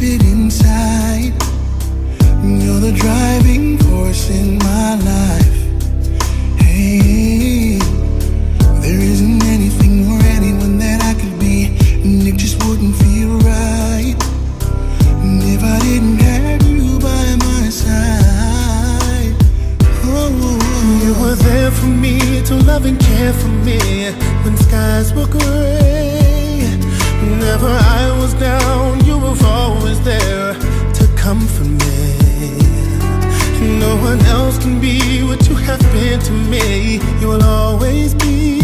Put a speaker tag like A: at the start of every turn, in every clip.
A: it inside. You're the driving force in my life. Hey, there isn't anything or anyone that I could be, and it just wouldn't feel right if I didn't have you by my side. Oh, you were there for me to love and care for me when skies were gray. Whenever I was down, you were always there to comfort me. No one else can be what you have been to me. You will always be,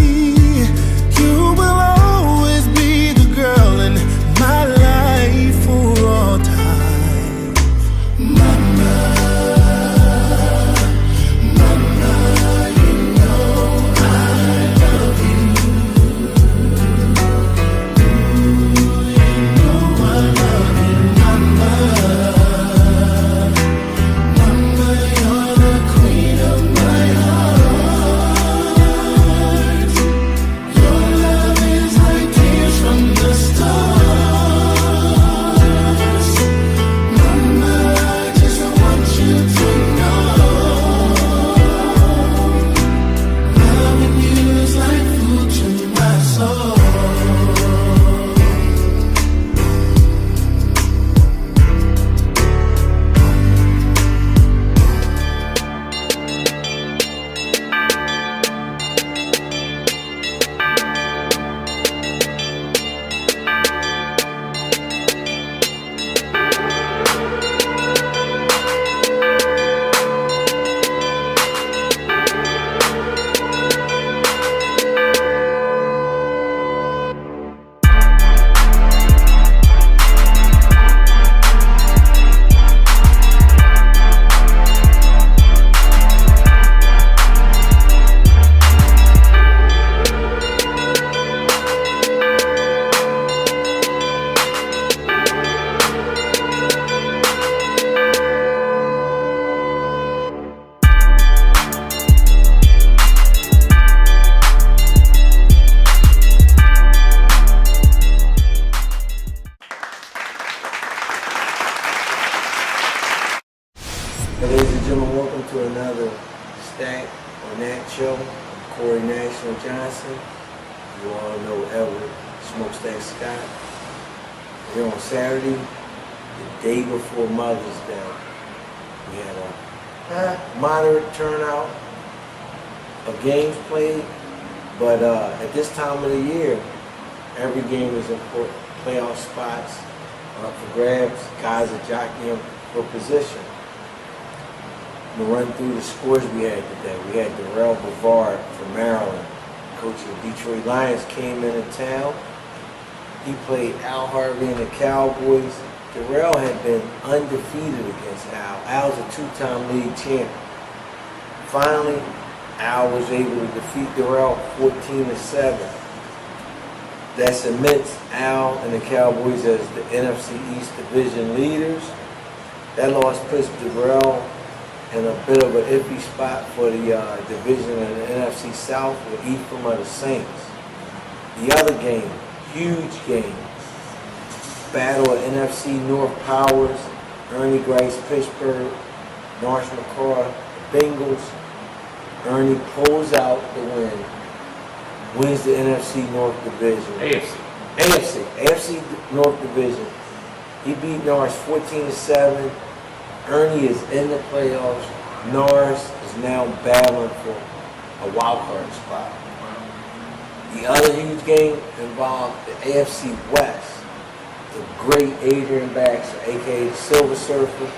A: you will always be the girl in my life for all time. Mama, mama, you know I love you. Ooh, you know I love you, mama.
B: Ladies and gentlemen, welcome to another Stack Wit Nat Show. I'm Corey National Johnson. You all know Edward Smokestack Scott. Here on Saturday, the day before Mother's Day, we had a moderate turnout of games played, but at this time of the year, every game is important. Playoff spots for grabs, guys are jockeying for position. To run through the scores we had today. We had Darrell Bavard from Maryland, coach of the Detroit Lions, came into town. He played Al Harvey and the Cowboys. Darrell had been undefeated against Al. Al's a two-time league champion. Finally, Al was able to defeat Darrell 14-7. That cements Al and the Cowboys as the NFC East division leaders. That loss puts Darrell in a bit of an iffy spot for the division in the NFC South with Ephraim of the Saints. The other game, huge game, battle of NFC North powers, Ernie Grice, Pittsburgh, Norris McCraw, Bengals. Ernie pulls out the win, wins the NFC North division. AFC North division. He beat Norris 14-7. Ernie is in the playoffs. Norris is now battling for a wild card spot. The other huge game involved the AFC West. The great Adrian Baxter, aka the Silver Surfer,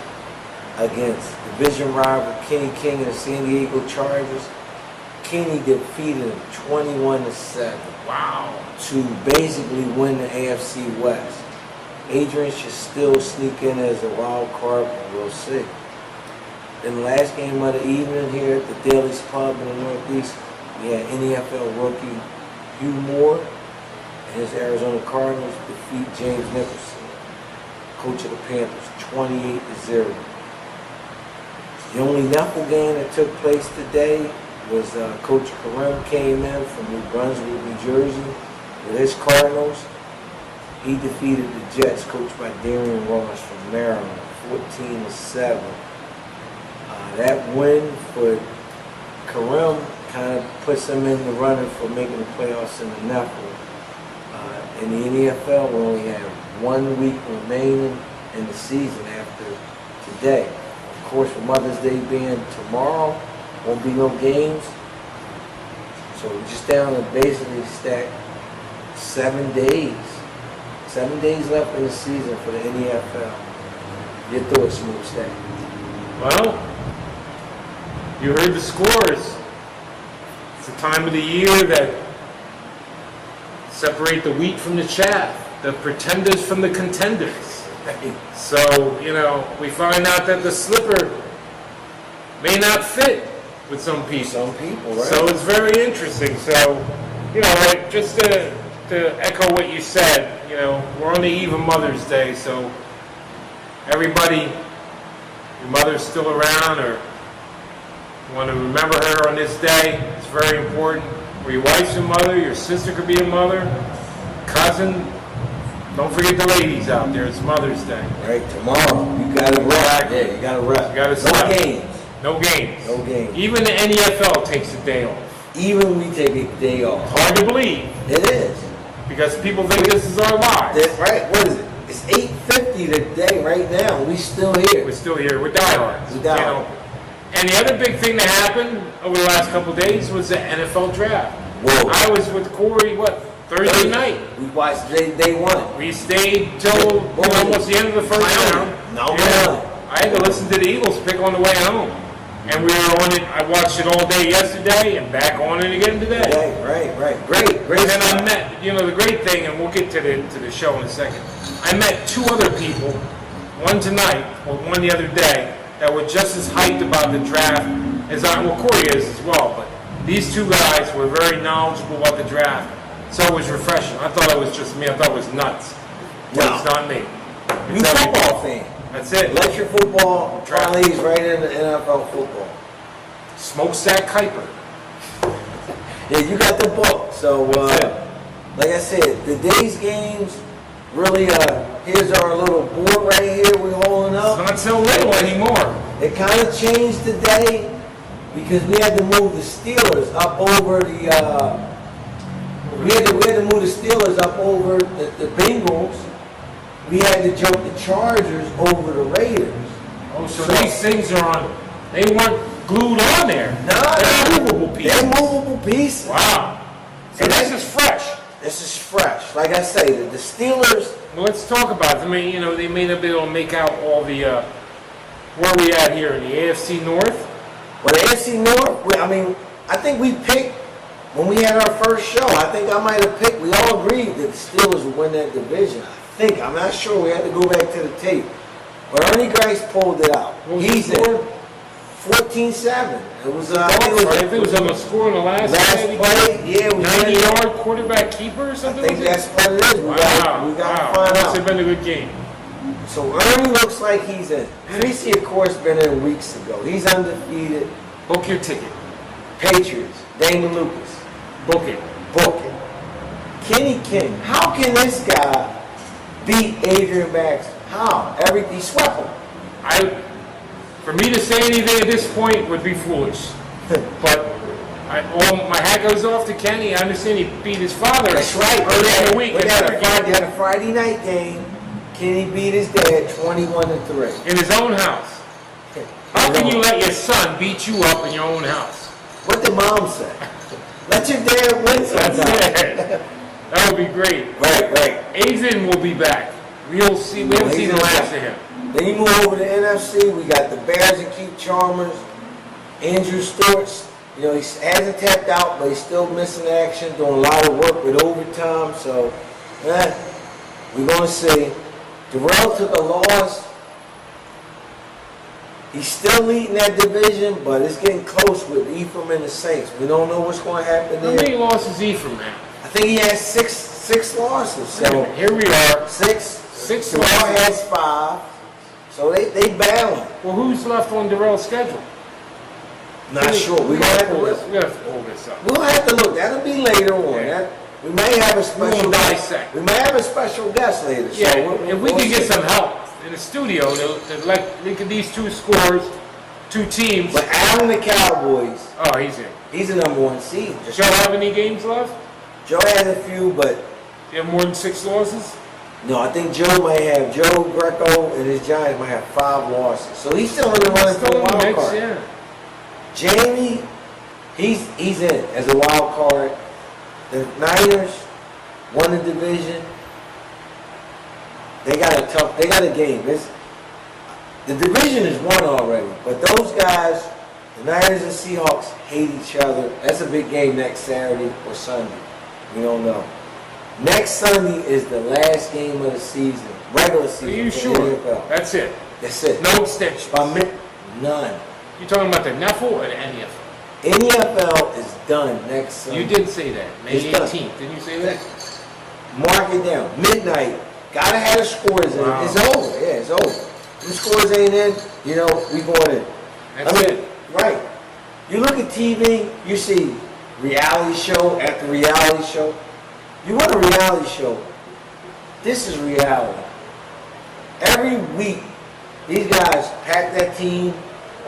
B: against division rival Kenny King and the San Diego Chargers. Kenny defeated him 21-7.
C: Wow.
B: To basically win the AFC West. Adrian should still sneak in as a wild card, but we'll see. In the last game of the evening here at the Daly's Pub in the Northeast, we had NFL rookie Hugh Moore and his Arizona Cardinals defeat James Nicholson, coach of the Panthers, 28-0. The only knuckle game that took place today was Coach Karim came in from New Brunswick, New Jersey, with his Cardinals. He defeated the Jets, coached by Darian Ross from Maryland, 14-7. That win for Kareem kind of puts him in the running for making the playoffs in the NFL. In the NFL, we only have 1 week remaining in the season after today. Of course, with Mother's Day being tomorrow, won't be no games. So we're just down to basically stack 7 days. 7 days left in the season for the NFL. Your thoughts, Smooth Stack?
C: Well, you heard the scores. It's the time of the year that separate the wheat from the chaff, the pretenders from the contenders. So, we find out that the slipper may not fit with some people.
B: Some people, right?
C: So it's very interesting. So, just to echo what you said, we're on the eve of Mother's Day, so everybody, your mother's still around, or you want to remember her on this day, it's very important. Or your wife's a mother, your sister could be a mother, cousin. Don't forget the ladies out there, it's Mother's Day.
B: Right, tomorrow, you got to rep. Yeah, you got to rep.
C: You got to
B: No games.
C: No games.
B: No games.
C: Even the NFL takes a day off.
B: Even we take a day off.
C: Hard to believe.
B: It is.
C: Because people think this is our lives.
B: Right, what is it? It's 8:50 today, right now. We still here.
C: We're still here. We're diehards.
B: We're diehard.
C: And the other big thing that happened over the last couple of days was the NFL draft.
B: Whoa.
C: I was with Corey, Thursday night.
B: We watched day one.
C: We stayed till almost the end of the first round.
B: No,
C: I had to listen to the Eagles pick on the way home. And we were on it. I watched it all day yesterday and back on it again today.
B: Right. Great.
C: And then I met, the great thing, and we'll get to the show in a second. I met 2 other people, one tonight, or one the other day, that were just as hyped about the draft as Corey is as well. But these 2 guys were very knowledgeable about the draft, so it was refreshing. I thought it was just me. I thought it was nuts. But
B: No.
C: it's not me.
B: You
C: It's
B: football fan.
C: That's it.
B: Electric football leads right into NFL football.
C: Smokestack Kuiper.
B: Yeah, you got the book. So, like I said, today's games really, here's our little board right here we're holding up.
C: It's not so little anymore.
B: It kind of changed today because we had to move the Steelers up over the, we had to move the Steelers up over the Bengals. We had to jump the Chargers over the Raiders.
C: Oh, so these things they weren't glued on there.
B: No,
C: they're movable pieces.
B: They're movable pieces.
C: Wow. So this is fresh.
B: This is fresh. Like I say, the Steelers.
C: Well, let's talk about them. They may not be able to make out all the, where are we at here, in the AFC North?
B: Well, the AFC North, I think we picked, when we had our first show, I think I might have picked, we all agreed that the Steelers would win that division. I'm not sure. We had to go back to the tape. But Ernie Grice pulled it out. He's in 14-7. It was,
C: I think it was on the score in the last
B: play. Yeah, it was
C: 90-yard quarterback keeper or something.
B: I think that's what it is. We got to find out.
C: Must have been a good game.
B: So Ernie looks like he's in. Tracy, of course, been in weeks ago. He's undefeated.
C: Book your ticket.
B: Patriots. Damon Lucas.
C: Book it.
B: Kenny King. How can this guy beat Adrian Baxter? How? He swept him.
C: For me to say anything at this point would be foolish. But my hat goes off to Kenny. I understand he beat his father.
B: That's right.
C: Earlier in the week.
B: We had a Friday night game. Kenny beat his dad 21-3.
C: In his own house. How can you let your son beat you up in your own house?
B: What did mom say? Let your dad win sometime.
C: That's it. That would be great.
B: Right.
C: Adrian will be back. We'll see. We haven't seen the last of him.
B: Then you move over to NFC. We got the Bears and Keith Chalmers. Andrew Stewart's, he hasn't tapped out, but he's still missing action, doing a lot of work with overtime. So, we're going to see. Darrell took a loss. He's still leading that division, but it's getting close with Ephraim and the Saints. We don't know what's going to happen there.
C: How many losses Ephraim have?
B: I think he has six losses. So
C: here we are.
B: Six
C: losses.
B: has 5. So they battling.
C: Well, who's left on Darrell's schedule?
B: Not sure. We're going to have to
C: We got to pull this up.
B: We'll have to look. That'll be later on.
C: Yeah.
B: We may have a
C: We
B: special
C: won't
B: guest.
C: dissect.
B: We may have a special guest later.
C: Yeah,
B: So
C: if we could get some help in the studio to look at these two scores, two teams.
B: But Allen the Cowboys,
C: Oh, he's in.
B: he's the number 1 seed.
C: Does Joe have any games left?
B: Joe has a few, but
C: You have more than 6 losses?
B: no, I think Joe Greco and his Giants might have 5 losses. So he's still in the running for the
C: Still in the
B: wild
C: mix,
B: card.
C: yeah.
B: Jamie, he's in as a wild card. The Niners won the division. They got a game. The division is won already, but those guys, the Niners and Seahawks, hate each other. That's a big game next Saturday or Sunday. We don't know. Next Sunday is the last game of the season, regular season.
C: Are you
B: for
C: sure?
B: the NFL.
C: That's it.
B: That's it.
C: No extension.
B: None.
C: You talking about the NFL or the NFL?
B: NFL is done next Sunday.
C: You did say that. May
B: It's done.
C: 18th. Didn't you say that?
B: Mark it down. Midnight. Gotta have the scores in.
C: Wow.
B: It's over. Yeah, it's over. The scores ain't in, we going in.
C: That's it.
B: Right. You look at TV, you see reality show after reality show. You want a reality show? This is reality. Every week, these guys pack that team.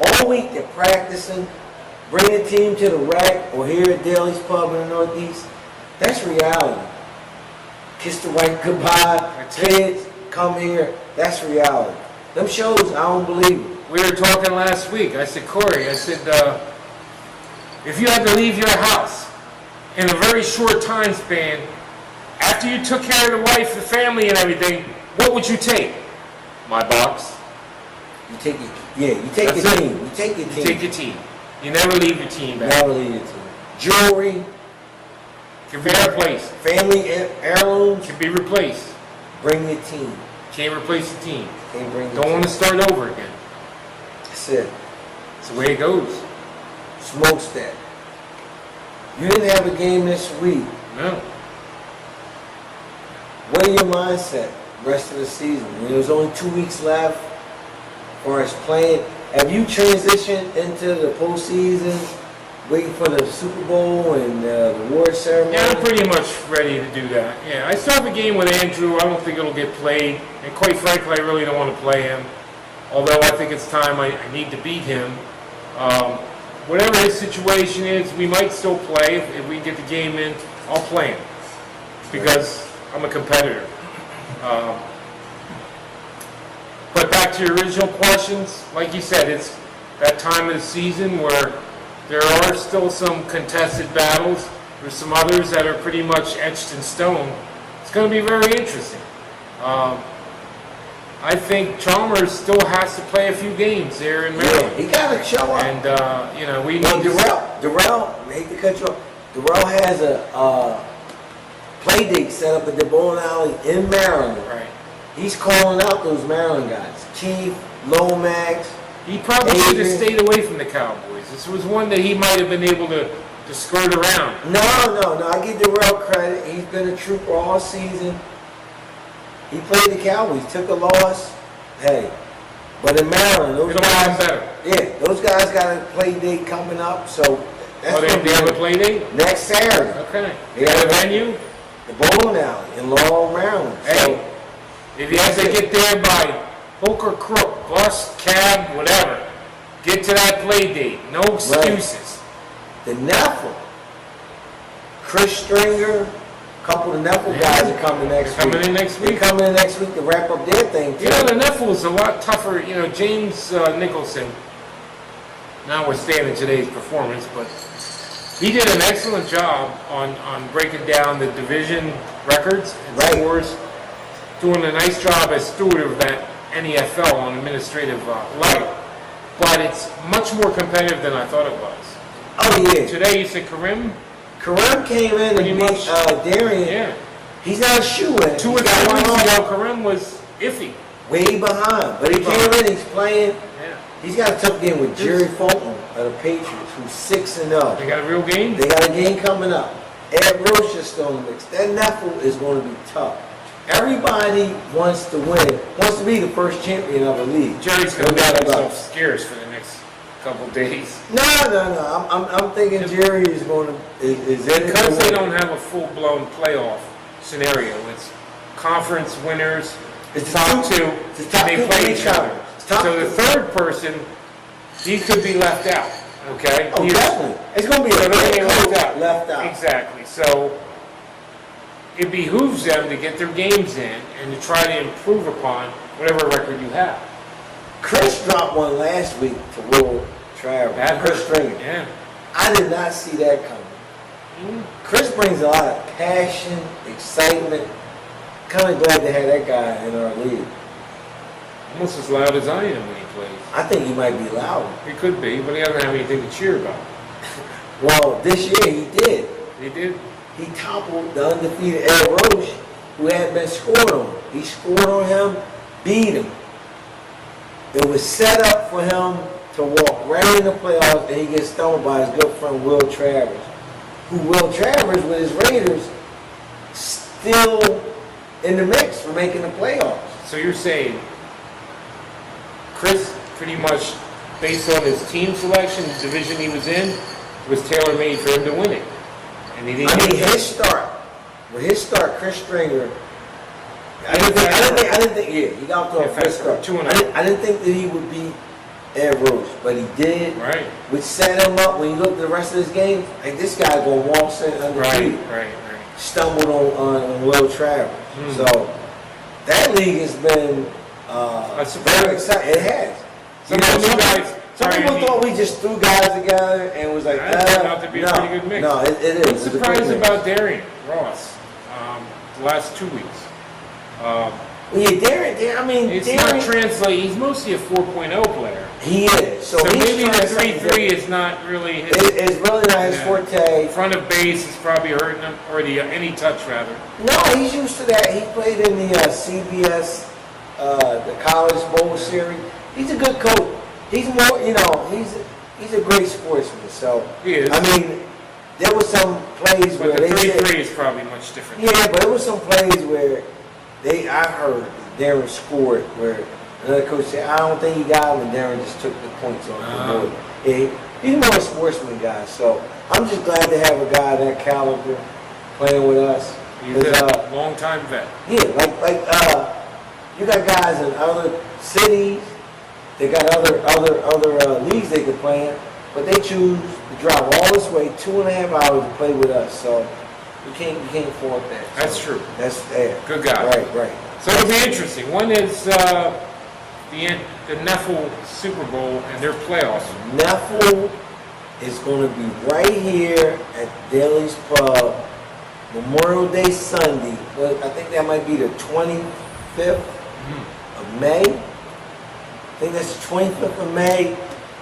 B: All week they're practicing, bring the team to the rack or here at Daly's Pub in the Northeast. That's reality. Kiss the wife goodbye. Kids, come here. That's reality. Them shows, I don't believe it.
C: We were talking last week. I said, Corey, if you had to leave your house in a very short time span, after you took care of the wife, the family, and everything, what would you take? My box.
B: You take your team. You take your team.
C: You take your team. You never leave your team back.
B: Never leave your team. Jewelry.
C: Can be replaced.
B: Family heirlooms.
C: Can be replaced.
B: Bring your team.
C: Can't replace the team.
B: Can't bring your
C: Don't
B: team.
C: want to start over again.
B: That's it.
C: That's the way it goes.
B: Smokestack. You didn't have a game this week.
C: No.
B: What are your mindset rest of the season? There's only 2 weeks left for us playing. Have you transitioned into the postseason, waiting for the Super Bowl and the award ceremony?
C: Yeah, I'm pretty much ready to do that. Yeah, I still have a game with Andrew. I don't think it'll get played. And quite frankly, I really don't want to play him. Although I think it's time I need to beat him. Whatever his situation is, we might still play. If we get the game in, I'll play him. Because I'm a competitor. But back to your original questions, like you said, it's that time of the season where there are still some contested battles. There's some others that are pretty much etched in stone. It's going to be very interesting. I think Chalmers still has to play a few games there in Maryland.
B: Yeah, he got to show up.
C: And, we
B: Well,
C: need
B: Darrell, I hate to cut you off. Darrell has a play date set up at the bowling alley in Maryland.
C: Right.
B: He's calling out those Maryland guys. Keith, Lomax.
C: He probably should have
B: Adrian.
C: stayed away from the Cowboys. This was one that he might have been able to skirt around.
B: No. I give Darrell credit. He's been a trooper all season. He played the Cowboys, took a loss. Hey, but in Maryland, those
C: It'll make him
B: guys,
C: better.
B: yeah, those guys got a play date coming up. So that's
C: Oh, they have a play date?
B: next Saturday.
C: Okay.
B: They
C: Got a
B: have
C: venue?
B: the bowling alley in Laurel, Maryland.
C: Hey,
B: So,
C: if you have to get there by hook or crook, bus, cab, whatever, get to that play date. No excuses.
B: the Neffel, Chris Stringer, a couple of the Neffel guys are coming next week.
C: Coming in next week?
B: They're coming in next week to wrap up their thing too.
C: You know, the Neffel is a lot tougher. You know, James Nicholson, notwithstanding today's performance, but he did an excellent job on breaking down the division records and
B: Right.
C: scores, doing a nice job as steward of that NEFL on administrative level. But it's much more competitive than I thought it was.
B: Oh yeah.
C: Today you said Karim?
B: Kareem came in
C: Pretty
B: and
C: much.
B: beat Darian.
C: Yeah.
B: He's not a shoe in.
C: 2 or 3 weeks ago, Karim was iffy.
B: Way behind. But he
C: Way
B: came
C: behind.
B: in, he's playing.
C: Yeah.
B: He's got a tough game with Jerry Fulton of the Patriots, who's 6-0.
C: They got a real game?
B: They got a game coming up. Ed Roach is still in the mix. That Neffel is going to be tough. Everybody wants to win, wants to be the first champion of a league.
C: Jerry's going to
B: No doubt
C: make
B: about
C: himself scarce for the next couple days.
B: No. I'm thinking Jerry is going to is
C: Because they don't have a full-blown playoff scenario. It's conference winners,
B: It's
C: top
B: the
C: two,
B: it's the top
C: and they
B: two
C: play
B: each
C: each other.
B: other. It's top
C: So the
B: two.
C: third person, he could be left out. Okay?
B: Oh, definitely. It's going to be
C: So
B: a
C: they're
B: great
C: gonna be
B: coach left out.
C: Exactly. So it behooves them to get their games in and to try to improve upon whatever record you have.
B: Chris dropped one last week to Will Travers.
C: That
B: Chris
C: hurt.
B: Stringer.
C: Yeah.
B: I did not see that coming. Chris brings a lot of passion, excitement. Kind of glad to have that guy in our league.
C: Almost as loud as I am when he plays.
B: I think he might be loud.
C: He could be, but he doesn't have anything to cheer about.
B: Well, this year he did.
C: He did.
B: He toppled the undefeated Ed Roche, who had been scored on. He scored on him, beat him. It was set up for him to walk right in the playoffs, and he gets stumbled by his good friend Will Travers, who Will Travers with his Raiders still in the mix for making the playoffs.
C: So you're saying Chris pretty much, based on his team selection, the division he was in, was tailor-made for him to win it. And he didn't
B: I mean,
C: get it.
B: his start, Chris Stringer, I didn't think, yeah, he got off to a
C: Yeah,
B: good start.
C: 2-0.
B: I didn't think that he would beat Ed Roche, but he did.
C: Right.
B: Which set him up when you look at the rest of his game. Like, this guy going to walk in undefeated.
C: Right.
B: Stumbled on Will Travers. So that league has been
C: That's
B: very exciting. It has.
C: Some of those guys.
B: Some people thought we just threw guys together and was like,
C: That turned out to be a
B: no,
C: pretty good mix.
B: No, it is.
C: I'm
B: It's a good
C: surprised
B: mix.
C: about Darian Ross the last 2 weeks.
B: Yeah, Darren, I mean,
C: It's
B: Darren,
C: not translate. He's mostly a 4.0 player.
B: he is. So,
C: So
B: he's
C: maybe the
B: trying something
C: 3-3
B: different.
C: is not really his.
B: It's really not his
C: Yeah.
B: forte.
C: Front of base is probably hurting him, or the any touch rather.
B: No, he's used to that. He played in the CBS, the College Bowl Series. He's a good coach. He's more, he's a great sportsman. So,
C: He is.
B: I mean, there was some plays
C: But
B: where
C: the
B: they said,
C: 3-3 is probably much different.
B: yeah, but there was some plays where I heard Darren scored where another coach said, I don't think he got him, and Darren just took the points off the board. Yeah, he's more a sportsman guy. So I'm just glad to have a guy of that caliber playing with us.
C: He's a long-time vet.
B: Yeah, like you got guys in other cities. They got other leagues they could play in, but they choose to drive all this way 2.5 hours to play with us. So you can't afford that.
C: That's
B: So
C: true.
B: That's yeah.
C: Good guy.
B: Right.
C: So it'll be interesting. One is the Neffel Super Bowl and their playoffs.
B: Neffel is going to be right here at Daly's Pub, Memorial Day Sunday. Well, I think that might be the 25th of May. I think that's the 25th of May.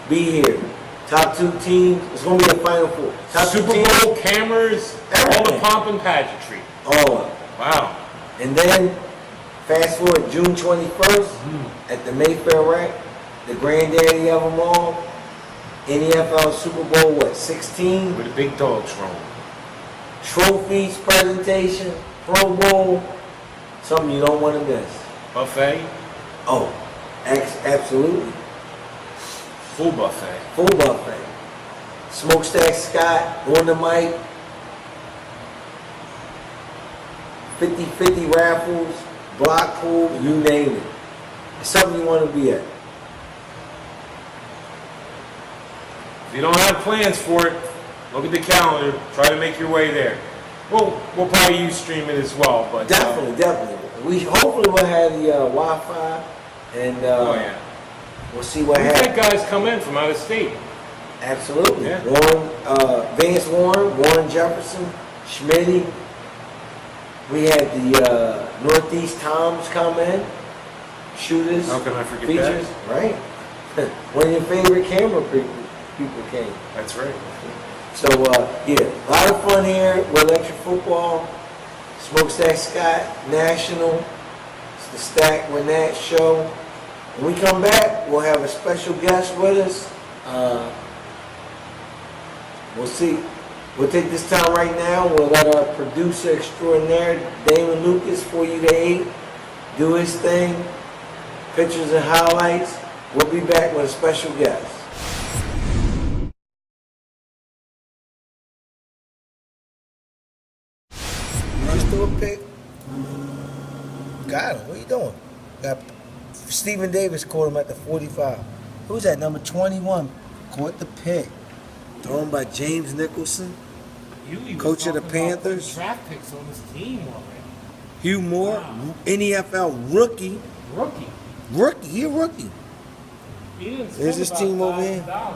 B: Be here. Top 2 teams. It's going to be a Final Four. Top 2
C: Super
B: teams.
C: Bowl, cameras, all the
B: Everything.
C: pomp and pageantry.
B: All of it.
C: Wow.
B: And then, fast forward June 21st at the Mayfair Rack, the granddaddy of them all, NFL Super Bowl, 16?
C: With the big dogs roll.
B: Trophies presentation, Pro Bowl, something you don't want to miss.
C: Buffet,
B: Oh, absolutely.
C: full buffet.
B: Full buffet. Smokestack Scott on the mic. 50-50 raffles, block pool, you name it. It's something you want to be at.
C: If you don't have plans for it, look at the calendar. Try to make your way there. We'll probably use streaming as well, but
B: Definitely. We hopefully will have the Wi-Fi, and
C: yeah.
B: we'll see what
C: We've
B: happens.
C: had guys come in from out of state.
B: Absolutely.
C: Yeah.
B: Vance Warren Jefferson, Schmitty. We had the Northeast Toms come in, shooters,
C: How can I forget
B: features,
C: that?
B: right? One of your favorite camera people came.
C: That's right.
B: So, yeah, a lot of fun here with electric football. Smokestack Scott National. It's the Stack Wit Nat Show. When we come back, we'll have a special guest with us. We'll see. We'll take this time right now. We'll let our producer extraordinaire, Damon Lucas, 4U to 8, do his thing. Pictures and highlights. We'll be back with a special guest. Stephen Davis caught him at the 45. Who's that? Number 21 caught the pick. Thrown by James Nicholson,
C: You
B: coach of the Panthers.
C: Draft picks on this team already.
B: Hugh Moore,
C: Wow.
B: NFL rookie.
C: Rookie.
B: He a rookie.
C: He didn't spend
B: There's his
C: about
B: team over here.
C: $1,000.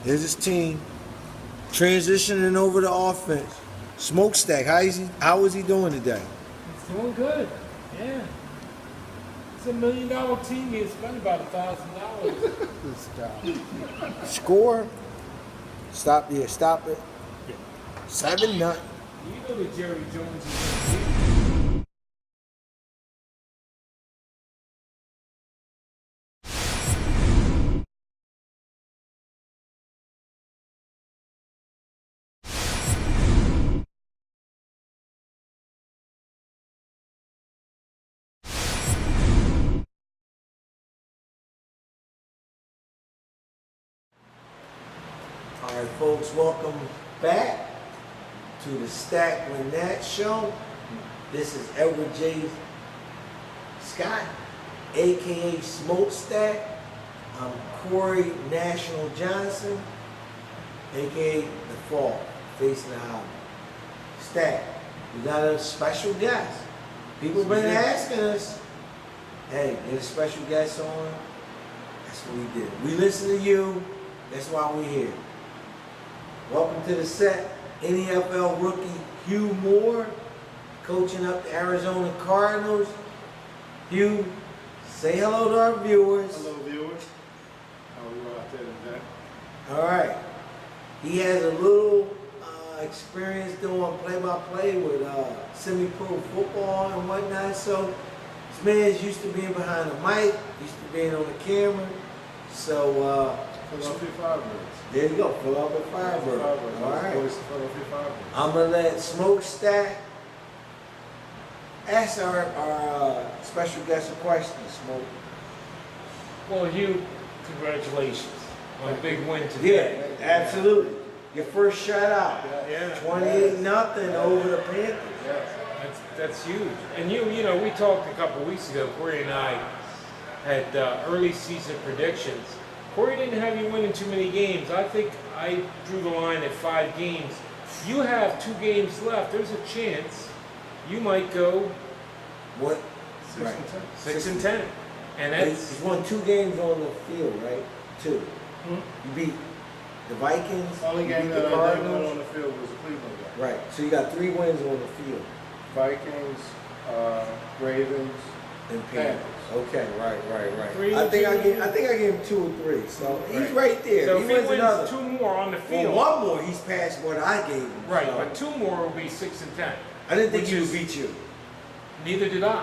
B: There's his team. Transitioning over to offense. Smokestack, how is he doing today?
C: He's doing good. Yeah. It's $1 million team. He spent about $1,000.
B: Score. Stop it. 7-0.
C: You know that Jerry Jones is
B: All right, folks, welcome back to the Stack Wit Nat Show. This is Edward J. Scott, aka Smokestack. I'm Corey National Johnson, aka The Fall, facing the house. Stack, we got a special guest. People been asking us, hey, get a special guest on. That's what we did. We listen to you. That's why we're here. Welcome to the set, NFL rookie Hugh Moore, coaching up the Arizona Cardinals. Hugh, say hello to our viewers.
D: Hello, viewers. How are you out there today?
B: All right. He has a little experience doing play-by-play with semi-pro football and whatnot. So this man's used to being behind the mic, used to being on the camera. So
D: Philadelphia Firebirds.
B: there you go, Philadelphia Firebirds. All right.
D: Voice of Philadelphia Firebirds.
B: I'm gonna let Smokestack ask our special guest a question. Smoke.
C: Well, Hugh, congratulations on a big win today.
B: Yeah, absolutely. Your first shutout.
C: Yeah.
B: 28-0 over the Panthers.
D: Yes.
C: That's huge. And you know, we talked a couple weeks ago. Corey and I had early season predictions. Corey didn't have you winning too many games. I think I drew the line at 5 games. You have 2 games left. There's a chance you might go
B: What?
D: 6
B: Right.
D: and 10.
C: 6 and 10, and that's
B: He's won 2 games on the field, right? 2.
C: Hmm?
B: You beat the Vikings.
D: Only
B: you
D: game
B: beat
D: that
B: the
D: I didn't win
B: Cardinals.
D: on the field was the Cleveland game.
B: Right. So you got 3 wins on the field.
D: Vikings, Ravens,
B: And Panthers. Okay, right.
C: 3
B: I
C: and
B: think
C: 2.
B: I gave him 2 or 3. So he's
D: Right.
B: right there.
C: so
B: he
C: if he
B: wins another.
C: wins 2 more on the
B: Well,
C: field,
B: 1 more, he's past what I gave him.
C: right?
B: so
C: But 2 more will be 6 and 10.
B: I didn't think
C: which
B: he would
C: is-
B: beat you.
C: Neither did I.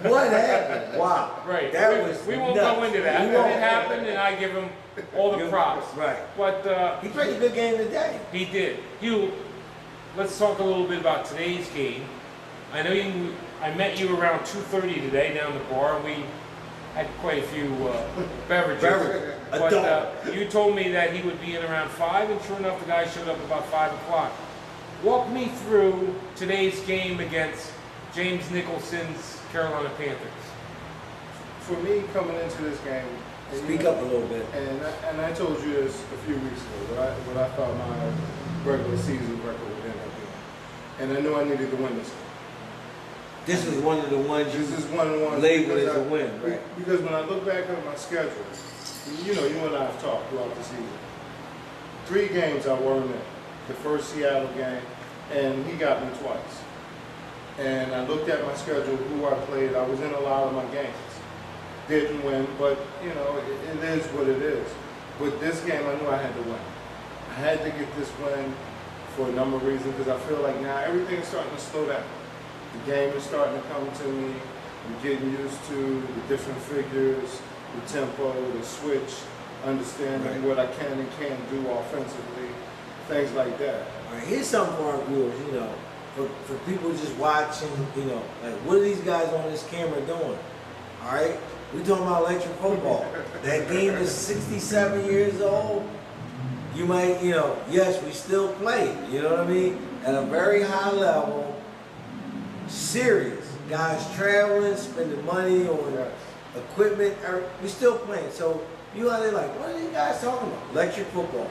B: What happened? Wow.
C: Right.
B: That was
C: we won't
B: nuts.
C: go into that.
B: We
C: It
B: won't.
C: happened, and I give him all the
B: Give-
C: props.
B: Right.
C: But
B: He played a good game today.
C: he did. Let's talk a little bit about today's game. I know I met you around 2:30 today down the bar, and we had quite a few beverages. But
B: Adult.
C: you told me that he would be in around 5, and sure enough, the guy showed up about 5 o'clock. Walk me through today's game against James Nicholson's Carolina Panthers.
D: For me, coming into this game,
B: Speak up a little bit.
D: and I told you this a few weeks ago, what I thought my regular season record would end up being. And I knew I needed to win this game.
B: This is one of the ones you
D: This is one of the ones
B: labeled
D: because
B: as a
D: I-
B: win, right?
D: Because when I look back at my schedule, you know, you and I have talked throughout the season. 3 games I weren't in. The first Seattle game, and he got me twice. And I looked at my schedule, who I played. I was in a lot of my games. Didn't win, but you know, it is what it is. But this game, I knew I had to win. I had to get this win for a number of reasons, because I feel like now everything is starting to slow down. The game is starting to come to me. I'm getting used to the different figures, the tempo, the switch, understanding
B: Right.
D: what I can and can't do offensively, things like that.
B: All right, here's something for our viewers, you know, for people just watching, you know, like what are these guys on this camera doing? All right, we talking about electric football. That game is 67 years old. You might, you know, yes, we still play, you know what I mean? At a very high level, serious. guys traveling, spending money on
D: Yes.
B: equipment. We still playing. So you out there like, what are you guys talking about? Electric football.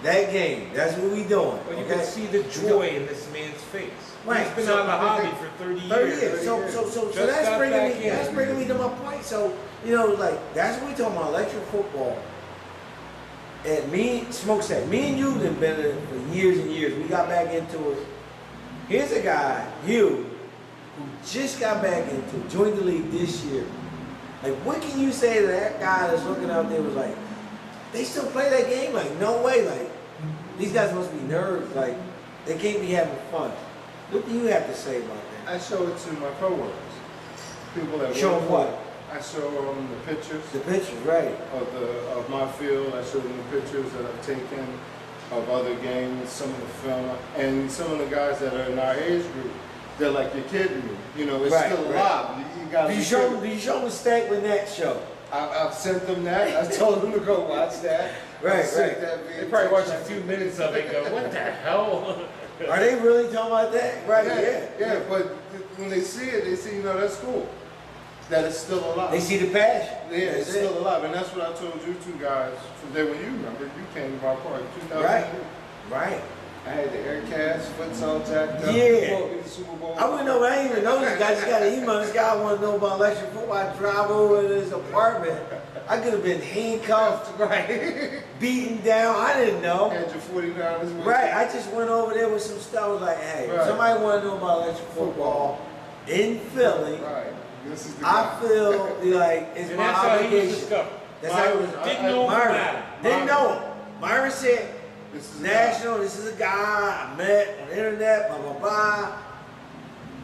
B: That game. That's what we doing.
C: But you
B: okay?
C: can see the joy in this man's face.
B: Right.
C: He's been
B: So-
C: on the hobby for 30 years.
B: 30 years. So
C: Just
B: that's
C: got
B: bringing
C: back
B: me.
C: in.
B: That's bringing me to my point. So like that's what we talking about. Electric football. And Smokestack, me and you have been in it for years and years. We got back into it. Here's a guy, who just got back into it, joined the league this year. Like, what can you say to that guy that's looking out there was like, they still play that game? Like, no way. Like, these guys must be nerds. Like, they can't be having fun. What do you have to say about that?
D: I show it to my coworkers. People that
B: Show
D: work
B: them
D: for
B: what?
D: it. I show them the pictures
B: The pictures, right?
D: of my field. I show them the pictures that I've taken of other games, some of the film, and some of the guys that are in our age group. They're like, you're kidding me. You know, it's
B: Right,
D: still
B: right.
D: alive. You gotta
B: Do you
D: be
B: show
D: kidding
B: them?
D: me.
B: Do you show them the Stack Wit Nat Show?
D: I've sent them that. I told them to go watch that.
B: Right,
D: I sent
B: right.
D: that via
C: They probably watch
D: text.
C: a few minutes of it and go, what the hell?
B: Are they really talking about that? Right?
D: Yeah. But when they see it, they see, that's cool. That it's still alive.
B: They see the passion.
D: Yeah, it's
B: That's it.
D: still alive, and that's what I told you two guys from there when you remember. You came to my party, 2008.
B: Right. Right.
D: I had the Aircast, futsal jacked up.
B: Yeah.
D: brought me the Super Bowl.
B: I wouldn't know. I didn't even know this guy. Just got an email. This guy wanted to know about electric football. I drive over to his apartment. I could have been handcuffed,
D: Right.
B: beaten down. I didn't know.
D: Had your 49ers. with
B: Right.
D: you.
B: I just went over there with some stuff. I was like, hey,
D: Right.
B: somebody want to know about electric football in Philly.
D: Right. This is the
B: I
D: guy.
B: feel like it's
C: And
B: my
C: that's how he was
B: obligation.
C: discovered.
B: That's how it was.
C: Didn't know him from
B: Myron
C: Adam.
B: didn't know him. Myron said,
D: This is
B: National, this is a guy I met on the internet, blah, blah, blah.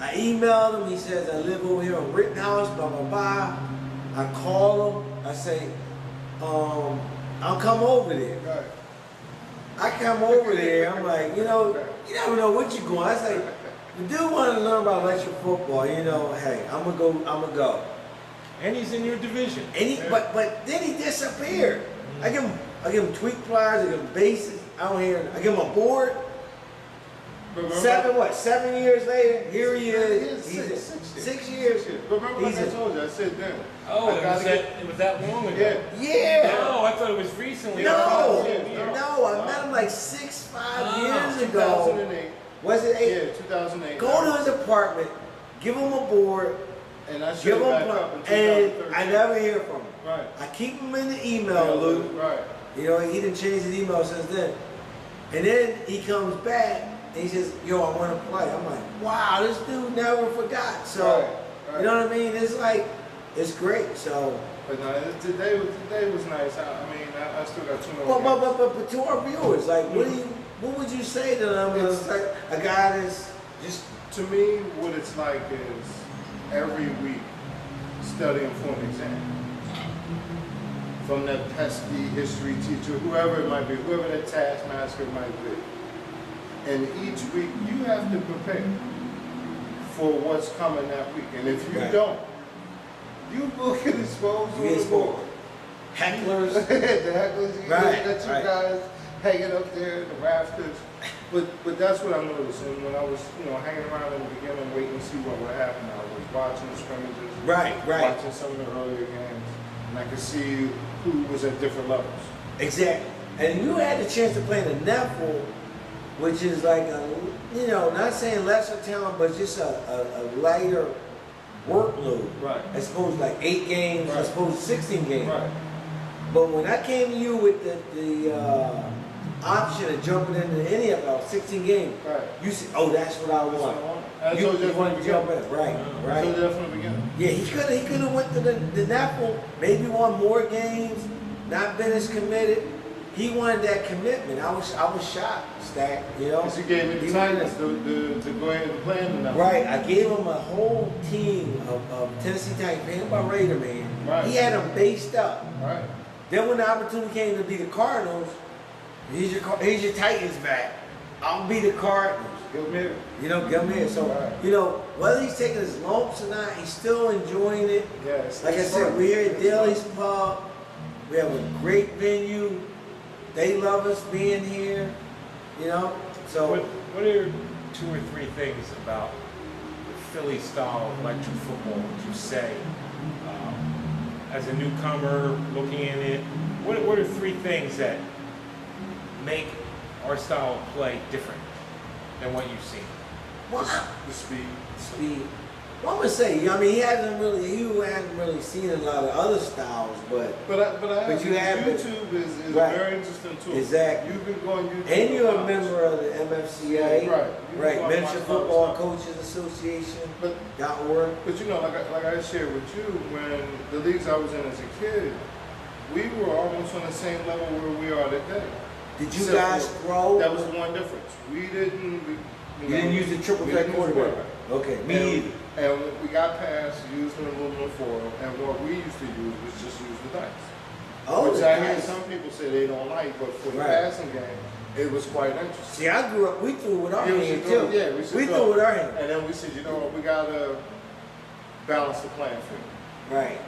B: I emailed him. He says, I live over here on Rittenhouse, blah, blah, blah. I call him. I say, I'll come over there.
D: Right.
B: I come over there. I'm like, you never know what you're going. I say, the dude want to learn about electric football. Hey, I'm going to go.
C: And he's in your division.
B: And but then he disappeared. I give him tweak pliers, I give him bases. I don't hear. I give him a board.
D: But remember-
B: 7 years later, here he is.
D: He is
B: He's
D: 6 years.
B: 6 years.
D: But remember, like
B: He's
D: I
B: a-
D: told you, I said then.
C: Oh,
D: I gotta
C: it was that long ago.
D: Yeah.
B: Yeah.
C: No, I thought it was recently.
B: No,
D: Yeah.
B: no, I met him like 5
C: Oh,
B: years ago.
D: 2008.
B: Was it 8?
D: Yeah, 2008.
B: Go to his apartment, give him a board,
D: And I
B: give
D: showed
B: him
D: back up in
B: and
D: 2013.
B: I never hear from him.
D: Right.
B: I keep him in the email loop.
D: Right.
B: He didn't change his email since then. And then he comes back and he says, yo, I want to play. I'm like, wow, this dude never forgot. So,
D: Right.
B: you know what I mean? It's like, it's great. So,
D: But no, today was nice. I mean, I still got 2 more.
B: but to our viewers, like, what would you say to them? It's like a guy that's
D: Just to me, what it's like is every week studying for an exam. From that pesky history teacher, whoever it might be, whoever that taskmaster might be. And each week you have to prepare for what's coming that week. And if you
B: Right.
D: don't, you will get exposed
B: You
D: on
B: get
D: the board.
B: hecklers.
D: The hecklers, you
B: Right,
D: got you
B: right.
D: guys hanging up there in the rafters. But that's what I noticed. And when I was, hanging around in the beginning, waiting to see what would happen, I was watching the scrimmages,
B: Right.
D: watching some of the earlier games, and I could see who was at different levels.
B: Exactly. And you had the chance to play in the NEFL, which is like not saying lesser talent, but just a lighter workload.
D: Right.
B: As opposed to like 8 games,
D: Right.
B: as opposed to 16 games.
D: Right.
B: But when I came to you with the option of jumping into any of our 16 games,
D: Right.
B: you said, oh, that's what I
D: That's what
B: want.
D: I wanted. I
B: You
D: told you that from
B: wanted
D: the
B: to jump
D: beginning.
B: in. Right,
D: I told you
B: right.
D: that from the beginning.
B: Yeah, he could have went to the NAFL, maybe won more games, not been as committed. He wanted that commitment. I was shocked, Stack.
D: Because you gave me
B: He
D: the
B: wanted
D: Titans to go ahead and play in the NFL.
B: Right, I gave him a whole team of Tennessee Titans, painted by Raider Man.
D: Right.
B: He had them based up.
D: Right.
B: Then when the opportunity came to be the Cardinals, here's your Titans back. I'll be the Cardinals.
D: Go here.
B: Come here. So,
D: Right.
B: whether he's taking his lumps or not, he's still enjoying it.
D: Yes.
B: Like I said, we're here at Daly's Pub. We have a great venue. They love us being here. So
C: What are 2 or 3 things about the Philly style of electric football would you say? As a newcomer looking in it, what are three things that make our style of play different than what you've seen?
B: Well,
D: The speed.
B: speed. Well, I'm gonna say, I mean, you hadn't really seen a lot of other styles, but you have
D: YouTube is
B: right.
D: a very interesting tool.
B: Exactly.
D: You've been going YouTube.
B: and you're
D: for
B: a
D: miles.
B: member of the MFCA,
D: Right. You've been going
B: Miniature
D: miles
B: Football
D: stuff.
B: Coaches Association.
D: But
B: .org.
D: But you know, like I shared with you, when the leagues I was in as a kid, we were almost on the same level where we are today.
B: Did you
D: Except
B: guys
D: for-
B: grow?
D: That was the one difference. We didn't.
B: You didn't use the triple
D: we
B: threat
D: didn't use
B: quarterback.
D: quarterback.
B: Okay, me either.
D: And when we got past using aluminum foil, and what we used to use was just use the dice.
B: Oh,
D: Which I hear
B: nice.
D: some people say they don't like, but for the
B: Right.
D: passing game, it was quite interesting.
B: See, I grew up. We threw with our
D: Yeah, we
B: hand
D: should throw-
B: too.
D: yeah, we should
B: we
D: throw.
B: threw with our hand.
D: And then we said, you know what, we gotta balance the playing field
B: Right.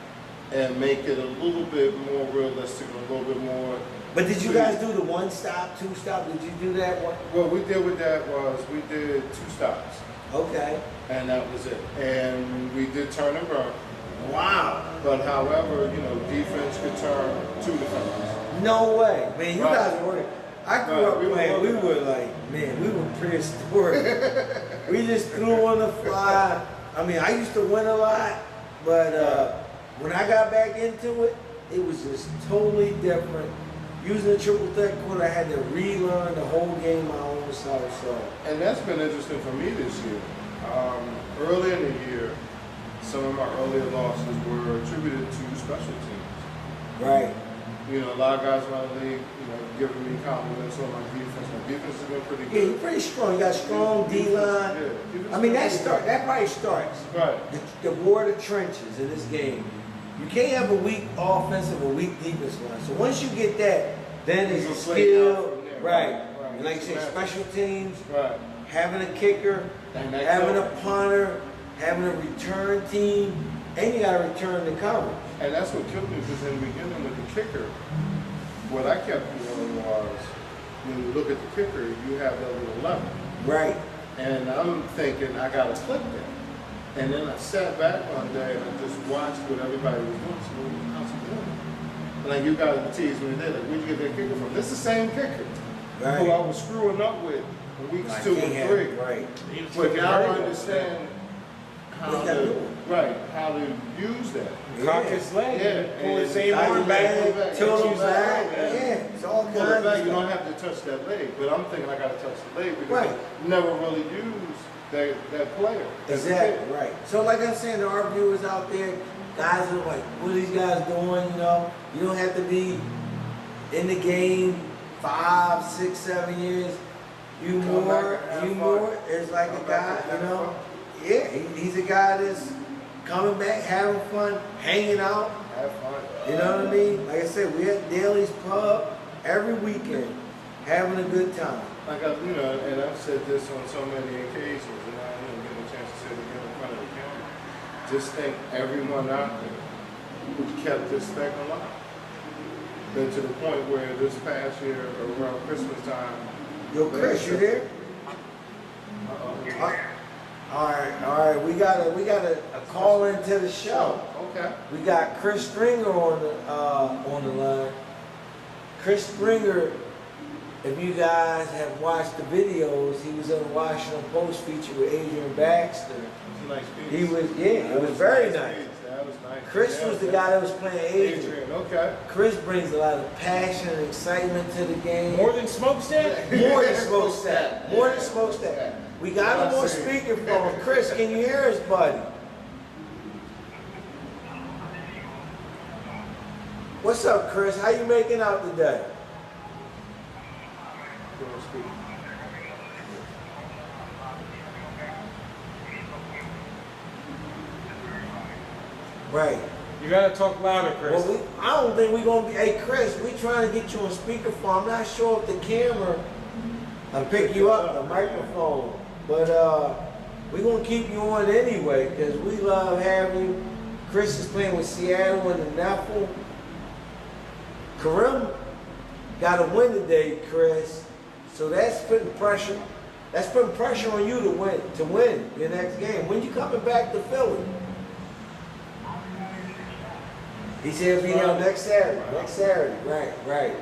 D: and make it a little bit more realistic, a little bit more.
B: But did you guys do the one stop, two stop? Did you do that one?
D: What we did with that was we did 2 stops,
B: Okay.
D: and that was it. And we did turn and burn.
B: Wow.
D: But however, you know, defense could turn 2 defenders.
B: No way, man. You
D: Right.
B: guys were. I grew
D: Right,
B: up
D: we were
B: playing. We
D: working.
B: were like, man, we were prehistoric. We just threw on the fly. I mean, I used to win a lot, but when I got back into it, it was just totally different. Using the triple threat quarter, I had to relearn the whole game my own self. So
D: And that's been interesting for me this year. Early in the year, some of my earlier losses were attributed to special teams.
B: right,
D: You know, a lot of guys around the league, you know, giving me compliments on my defense. My defense has been pretty
B: yeah,
D: good.
B: you're pretty strong. You got strong D line.
D: Yeah, defense
B: I mean,
D: has been pretty
B: that probably starts.
D: good. Right.
B: The war of the trenches in this game. You can't have a weak offensive or weak defense line. So once you get that, then it's a
D: It's a play out
B: skill.
D: from there.
B: Right.
D: Right.
B: And like I say, special teams,
D: Right.
B: having a kicker,
D: And that
B: having a
D: coverage.
B: punter, having a return team, and you got to return the coverage.
D: And that's what killed me because in the beginning with the kicker, what I kept doing was, when you look at the kicker, you have that little lever.
B: Right.
D: And I'm thinking, I got to click that. And then I sat back one day and I just watched what everybody was doing. So, how's he doing it? Like, you guys would tease me today, like, where'd you get that kicker from? This is the same kicker
B: Right.
D: who I was screwing up with in weeks
B: I
D: 2
B: can't
D: and
B: have
D: 3.
B: it. Right.
D: But now I understand how
B: What you gotta
D: to,
B: do.
D: right, how to use that.
C: Cock
B: Yeah.
C: his leg,
D: Yeah.
C: pull his same
B: Tight
C: arm back.
B: leg, tilt him back. Yeah, it's all
D: Pull
B: kinds
D: it
B: of
D: back, you don't
B: stuff.
D: have to touch that leg. But I'm thinking I got to touch the leg because
B: Right.
D: I never really used that player. as a kid.
B: Exactly, right. So like I'm saying to our viewers out there, guys are like, what are these guys doing, you know? You don't have to be in the game 5, 6, 7 years. You
D: Come
B: more,
D: back and have
B: you
D: fun.
B: more is like
D: Come
B: a
D: back
B: guy,
D: and
B: you
D: have
B: know?
D: fun.
B: Yeah, he's a guy that's coming back, having fun, hanging out.
D: Have fun.
B: You know what I mean? Like I said, we at Daly's Pub every weekend, having a good time.
D: Like you know, and I've said this on so many occasions, and I getting a chance to say it again in front of the camera. Just think everyone out there who kept this thing alive. Been to the point where this past year, around Christmas time,
B: Yo, Chris, you there? All right. We got a call into the show.
D: Okay.
B: We got Chris Stringer on the line. Chris Stringer, if you guys have watched the videos, he was in the Washington Post feature with Adrian Baxter.
D: It's a nice piece.
B: He was, yeah,
D: That
B: it was very
D: piece.
B: nice.
D: That was nice.
B: Chris
D: Yeah,
B: was the
D: yeah.
B: guy that was playing Adrian.
D: Adrian, okay.
B: Chris brings a lot of passion and excitement to the game.
C: More than smokestack?
B: More than smokestack. More than smokestack. We got him on speakerphone. Chris, can you hear us, buddy? What's up, Chris? How you making out today?
D: Go on, speak.
B: Right.
C: You gotta talk louder, Chris.
B: Well, I don't think we're gonna be. Hey, Chris, we trying to get you on speakerphone. I'm not sure if the camera will pick you up, the microphone, but we're gonna keep you on anyway because we love having you. Chris is playing with Seattle in the NAFL. Karim got a win today, Chris. So that's putting pressure That's putting pressure on you to win your next game. When you coming back to Philly? He said he'll be there next Saturday. Next Saturday, right.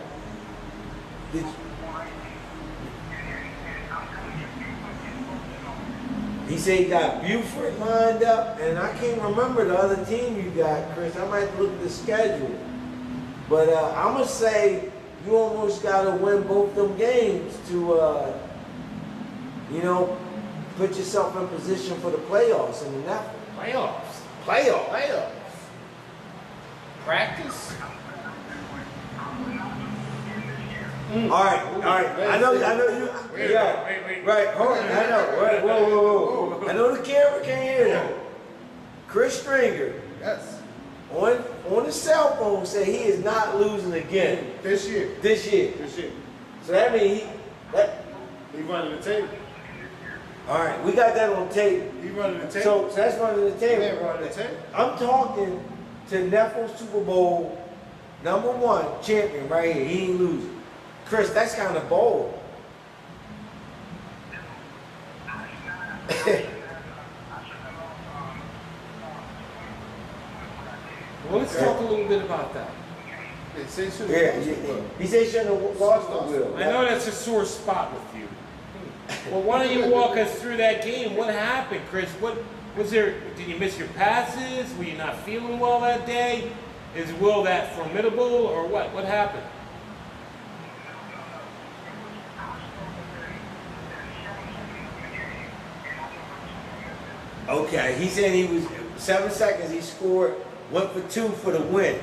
B: He said he got Buford lined up, and I can't remember the other team you got, Chris. I might have to look at the schedule. But I'm going to say you almost got to win both them games to, put yourself in position for the playoffs in the NFL. Playoffs.
C: Practice?
B: All right. I know you.
C: Wait.
B: Right, hold on. I know. Right, whoa. I know the camera can't hear you. Chris Stringer.
D: Yes.
B: On his cell phone said he is not losing again.
D: This year.
B: So that means
D: He running the table.
B: all right, we got that on tape.
D: He running the table.
B: So that's running the
D: He
B: table.
D: ain't running the table.
B: I'm talking to Neffel Super Bowl #1 champion right here. He ain't losing. Chris, that's kind of bold.
C: Well, let's talk a little bit about that.
D: He said he shouldn't
B: Yeah.
D: have
B: He said he shouldn't have lost the will.
C: I know that's a sore spot with you. Well, why don't you walk us through that game? What happened, Chris? What was there? Did you miss your passes? Were you not feeling well that day? Is Will that formidable, or what? What happened?
B: Okay, he said he was 7 seconds. He scored, went for 2 for the win,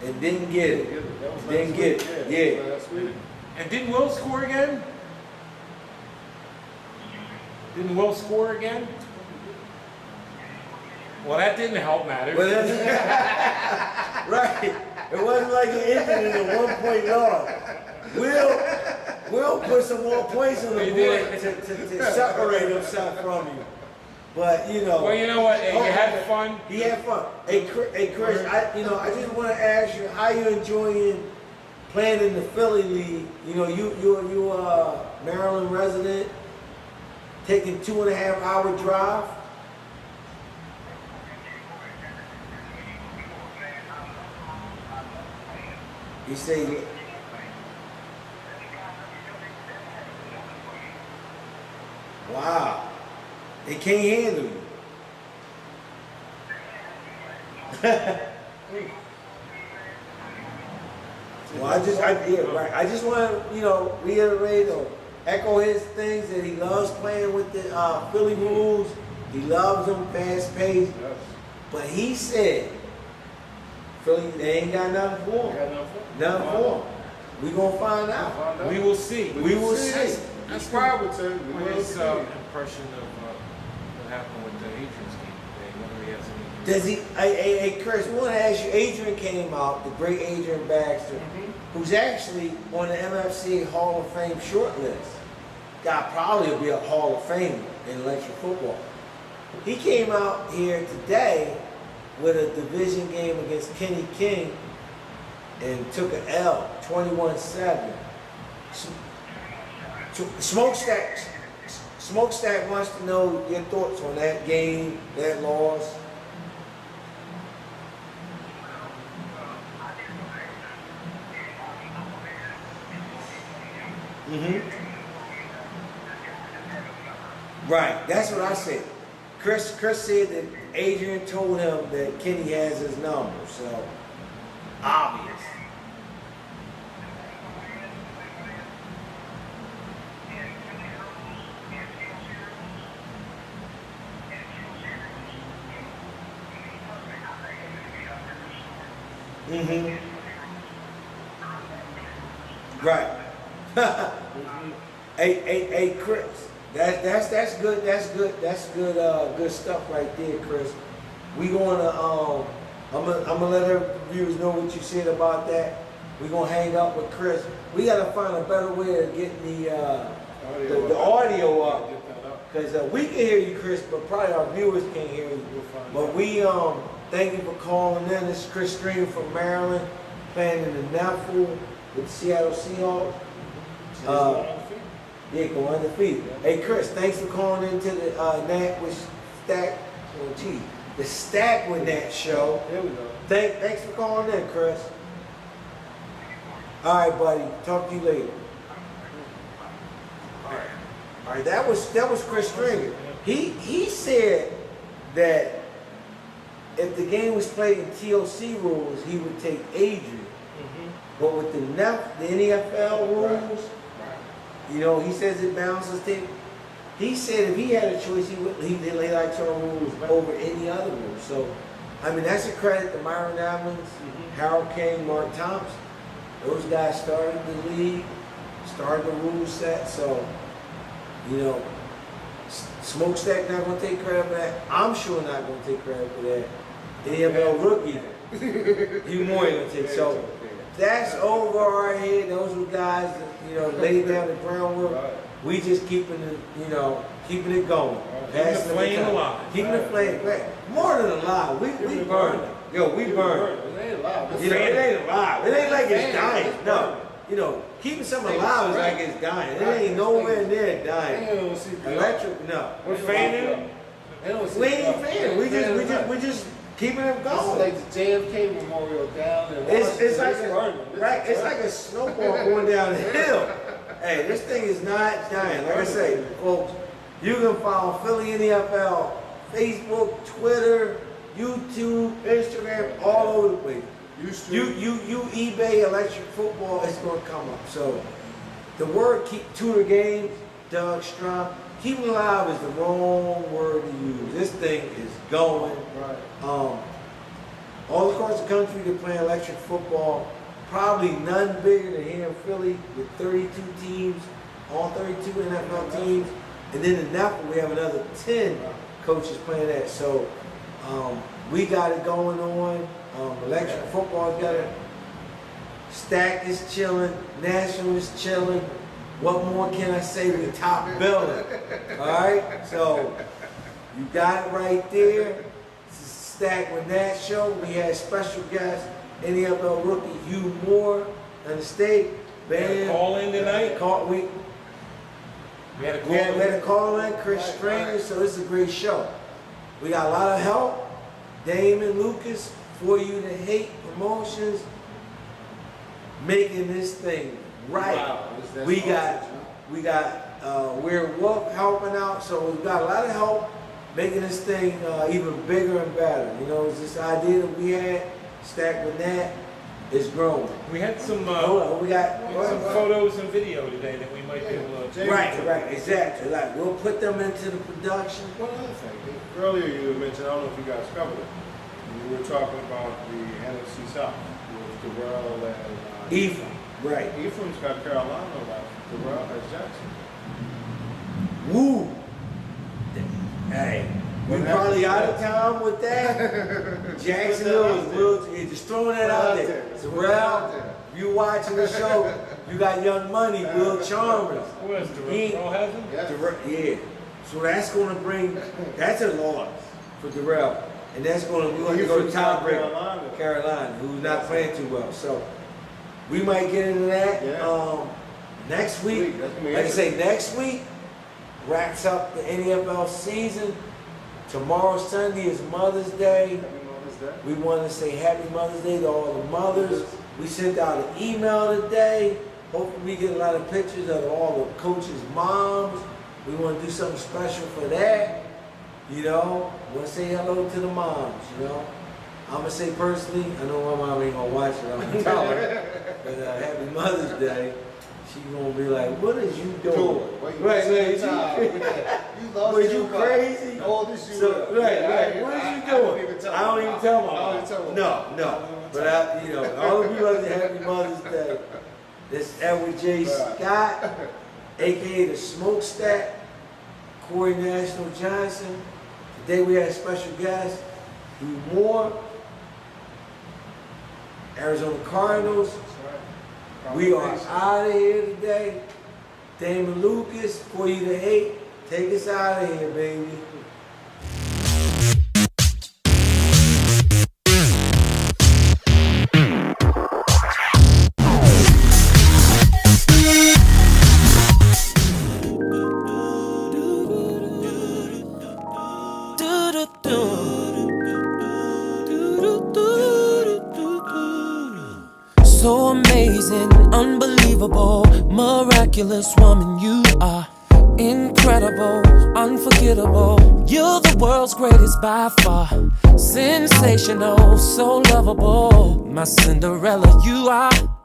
B: and didn't get it.
D: That was
B: Didn't
D: last
B: get
D: week.
B: it.
D: Yeah,
B: Yeah.
D: last week.
C: And didn't Will score again? Didn't Will score again? Well, that didn't help matters.
B: Well, right. It wasn't like he ended in a 1-point loss. Will put some more points on the
C: He
B: board
C: did.
B: to separate himself from you. But
C: Well, you know what? Hey, you had fun.
B: He had fun. Hey, Chris, I just want to ask you how you enjoying playing in the Philly League. You Maryland resident, taking 2.5-hour drive. You say, wow, they can't handle you. Well, I just want to, reiterate or echo his things that he loves playing with the Philly rules. He loves them fast paced.
D: Yes.
B: But he said, Philly, they ain't got nothing for him. Nothing for him. We gonna find out.
C: We will see.
B: We will see.
D: That's probably to
C: What is impression of what happened with the Adrian's game today? Whether he has any.
B: Does he? Hey, Chris, we want to ask you. Adrian came out, the great Adrian Baxter, who's actually on the MFC Hall of Fame shortlist. Guy probably will be a Hall of Famer in electric football. He came out here today with a division game against Kenny King and took an L, 21-7. Smokestack wants to know your thoughts on that game, that loss. Right, that's what I said. Chris said that Adrian told him that Kenny has his number, so obvious. Right. Hey, Chris. That's good. Good stuff right there, Chris. We gonna I'm gonna let our viewers know what you said about that. We gonna hang up with Chris. We gotta find a better way of getting the audio up, because we can hear you, Chris, but probably our viewers can't hear you. But we thank you for calling in. This is Chris Stream from Maryland, playing in the Neffel with the Seattle Seahawks. Yeah, go undefeated. Hey, Chris, thanks for calling into the Nat with Stack. Oh, gee, the Stack Wit Nat Show.
D: There we go.
B: Thanks for calling in, Chris. All right, buddy. Talk to you later. All right. That was Chris Stringer. He said that if the game was played in TOC rules, he would take Adrian. But with the NFL rules, you know, he says it balances things. He said if he had a choice, he did lay like some rules over any other rules. So, I mean, that's a credit to Myron Evans, Harold King, Mark Thompson. Those guys started the league, started the rule set. So, you know, Smokestack not going to take credit for that. I'm sure not going to take credit for that. NFL rookie, you more ain't going to take. So, that's over our head. Those were guys that, you know, laid down the groundwork. We just keeping it, you know, keeping it going.
C: Keeping the flame alive.
B: Keeping the flame alive. More than alive. We burn it. Yo, we burn it.
D: It ain't alive.
B: You know, it ain't alive. It ain't like it's dying. No. You know, keeping something alive is like it's dying. It ain't nowhere near dying. Electric, no.
C: We're fanning.
B: We ain't fanning. We just keeping it going.
D: It's like the JFK Memorial down in
B: It's like a snowball going down the hill. Hey, this thing is not dying. Like I say, folks, you can follow Philly NFL, Facebook, Twitter, YouTube, Instagram, all over the place. You eBay electric football, it's going to come up. So the word Tudor Games, Doug Strum, keep it alive is the wrong word to use. This thing is going. All across the country they're playing electric football. Probably none bigger than here in Philly with 32 teams, all 32 NFL teams. And then in Napa we have another 10 coaches playing that. So we got it going on. Electric football's got it. Stack is chilling. National is chilling. What more can I say? We top billing. All right? So you got it right there. This is Stack Wit Nat Show. We had special guests, NFL rookie Hugh Moore on the stage. Bam.
C: Call in tonight?
B: We had a call in, Chris Stringer, so it's a great show. We got a lot of help. Damon Lucas, For You to Hate Promotions, making this thing right.
D: Wow,
B: we got Weird Wolf helping out, so we've got a lot of help making this thing even bigger and better. You know, it's this idea that we had, Stack Wit Nat, is growing.
C: We had some
B: we got
C: some photos and video today that we might be able to.
B: Right, exactly. Like we'll put them into the production.
D: One other thing. Earlier you mentioned, I don't know if you guys covered it. You were talking about the NFC South with Darrell and
B: Ephraim. Right.
D: Ephraim's got Carolina left. Darrell has Jackson.
B: Woo! Hey, we probably out of time with that. Jacksonville is just throwing that out there. Darrell, if you watching the show, you got Young Money, Will Chalmers.
C: Who has Darrell? Has him?
B: Yeah. So that's going to bring, that's a loss for Darrell. And that's going to go to tiebreaker. Carolina, who's not playing too well. So we might get into that next week. Like I say, next week wraps up the NFL season. Tomorrow, Sunday, is Mother's Day. We want to say Happy Mother's Day to all the mothers. We sent out an email today. Hopefully we get a lot of pictures of all the coaches' moms. We want to do something special for that. You know, we want to say hello to the moms, you know. I'm going to say personally, I know my mom ain't going to watch it, I'm going to tell her. But Happy Mother's Day. She's going to be like, what is you doing? Right, was you crazy?
D: What is you
B: what is you doing? I don't even tell my mom. No. But you know, all of you out there, Happy Mother's Day. This is Edward J. Scott, aka the Smokestack, Corey National Johnson. Today we had a special guest, Hugh Moore, Arizona Cardinals. We are out of here today. Damon Lucas, For You to Hate. Take us out of here, baby.
E: So amazing, unbelievable, miraculous woman you are. Incredible, unforgettable. You're the world's greatest by far. Sensational, so lovable. My Cinderella, you are.